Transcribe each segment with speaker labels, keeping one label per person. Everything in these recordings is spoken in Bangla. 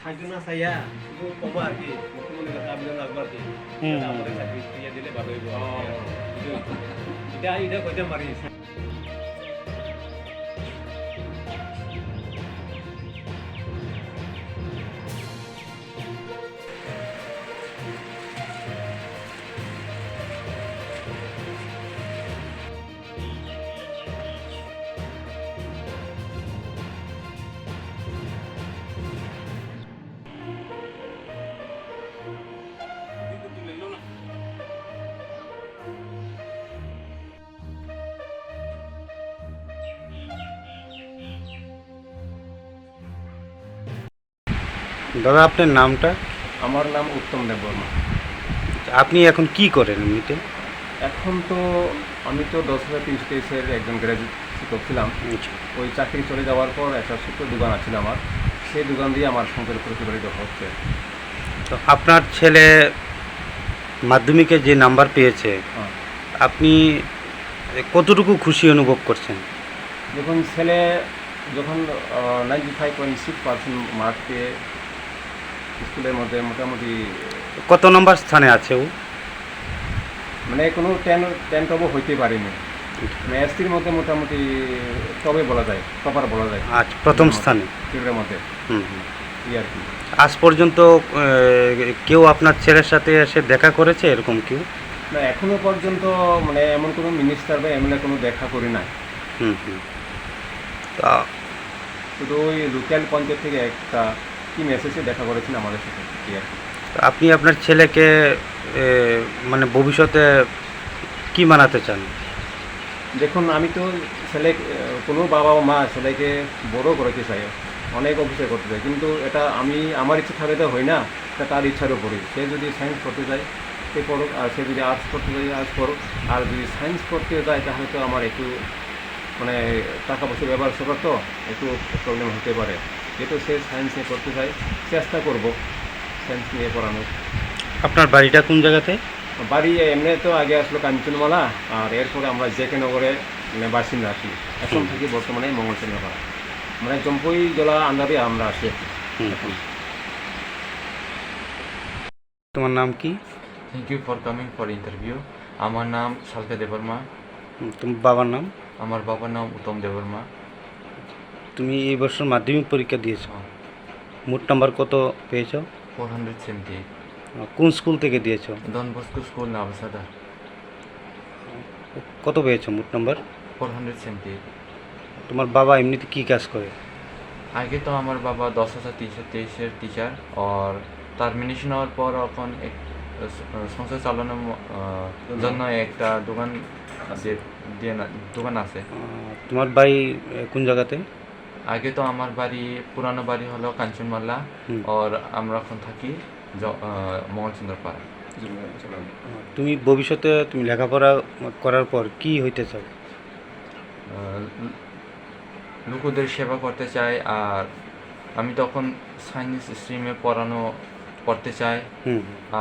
Speaker 1: সাহায্য না চাইয়া শুধু কমা আর কি মুখ্যমন্ত্রীর কাছে আবেদন রাখবো আর কি আমাদের চাকরি দিয়ে দিলে ভালো হইব এটা কইতে পারি।
Speaker 2: দাদা আপনার নামটা?
Speaker 1: আমার নাম উত্তম দেববর্মা।
Speaker 2: আপনি এখন কি করেন এমনিতে?
Speaker 1: এখন তো আমি তো 10,323-এর একজন গ্র্যাজুয়েট শিক্ষক ছিলাম। ওই চাকরি চলে যাওয়ার পর একটা ছোট্ট দোকান আছিল আমার, সেই দোকান দিয়ে আমার সংসার প্রতিপালিত হচ্ছে।
Speaker 2: তো আপনার ছেলে মাধ্যমিকে যে নাম্বার পেয়েছে আপনি কতটুকু খুশি অনুভব করছেন?
Speaker 1: যখন ছেলে 95.6% মার্ক পেয়ে স্কুলের মধ্যে মোটামুটি
Speaker 2: কত নম্বর স্থানে আছে ও?
Speaker 1: মানে কোনো টেন টপও হইতে পারেনি, মানে এসটির মধ্যে মোটামুটি টপে বলা যায়, টপার বলা যায়।
Speaker 2: আচ্ছা, প্রথম স্থানে
Speaker 1: টিমের মধ্যে এই আর কি।
Speaker 2: আজ পর্যন্ত কেউ আপনার ছেলের সাথে এসে দেখা করেছে এরকম কেউ?
Speaker 1: না, এখনো পর্যন্ত মানে এমন কোনো মিনিস্টার বা এমএলএ কোনো দেখা করি নাই।
Speaker 2: তা
Speaker 1: শুধু ওই লোকাল পঞ্চায়েত থেকে একটা কি মেসেজে দেখা করেছেন আমাদের সাথে এই আর কি।
Speaker 2: আপনি আপনার ছেলেকে মানে ভবিষ্যতে কি বানাতে চান?
Speaker 1: দেখুন, আমি তো ছেলে কোনো বাবা ও মা ছেলেকে বড় করতে চাই, অনেক অফিসার করতে চাই, কিন্তু এটা আমার ইচ্ছা থাকলে তো হয় না, এটা তার ইচ্ছার উপরই। সে যদি সায়েন্স করতে চায় সে পড়ুক, আর সে যদি আর্টস করতে চায় আর্টস করুক। আর যদি সায়েন্স করতে যায় তাহলে তো আমার একটু মানে টাকা পয়সা ব্যবহার করার তো একটু প্রবলেম হতে পারে। যেহেতু সে সায়েন্স নিয়ে করতে চায়, চেষ্টা করব সায়েন্স নিয়ে পড়ানোর।
Speaker 2: আপনার বাড়িটা কোন জায়গাতে?
Speaker 1: বাড়ি এমনি তো আগে আসলো কাঞ্চনমালা, আর এরপরে আমরা জেকে নগরে মানে বাসিন্দা আছি। এখন থাকি বর্তমানে মঙ্গলচন্দ্রপাড়া, মানে জম্পুই জেলা আন্ডারে আমরা আছি এখন।
Speaker 2: তোমার নাম কি?
Speaker 3: Thank you for coming for interview. আমার নাম সালকা দেববর্মা।
Speaker 2: তোমার বাবার নাম?
Speaker 3: আমার বাবার নাম উত্তম দেববর্মা।
Speaker 2: তুমি এই বছর মাধ্যমিক পরীক্ষা দিয়েছো, মোট নাম্বার কত পেয়েছো?
Speaker 3: 478।
Speaker 2: কোন স্কুল থেকে দিয়েছো?
Speaker 3: ডন বস্কো স্কুল নাভাসাদা।
Speaker 2: কত পেয়েছো মোট নাম্বার?
Speaker 3: 478।
Speaker 2: তোমার বাবা এমনিতে কি কাজ করে?
Speaker 3: আগে তো আমার বাবা 10,323-এর টিচার, আর টার্মিনেশন হওয়ার পর এখন এক সংসার চালানোর জন্য একটা দোকান দোকান আছে।
Speaker 2: তোমার বাড়ি কোন জায়গাতে?
Speaker 3: আগে তো আমার বাড়ি পুরানো বাড়ি হলো কাঞ্চনমালা, আর আমরা এখন থাকি মঙ্গলচন্দ্রপাড়া।
Speaker 2: তুমি ভবিষ্যতে তুমি লেখাপড়া করার পর কি হইতে চাও?
Speaker 3: লোকদের সেবা করতে চাই, আর আমি তখন সায়েন্স স্ট্রিমে পড়তে চাই,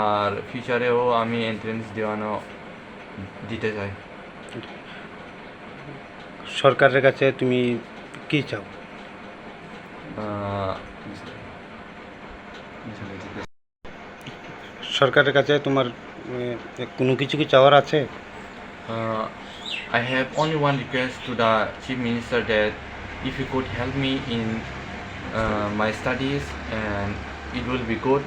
Speaker 3: আর ফিউচারেও আমি এন্ট্রেন্স দিতে চাই।
Speaker 2: সরকারের কাছে তুমি কি চাও? সরকারের কাছে তোমার কোনো কিছু কি চাওয়ার আছে?
Speaker 3: I have only one request to the Chief Minister that if you could help me in my studies, and it will be good.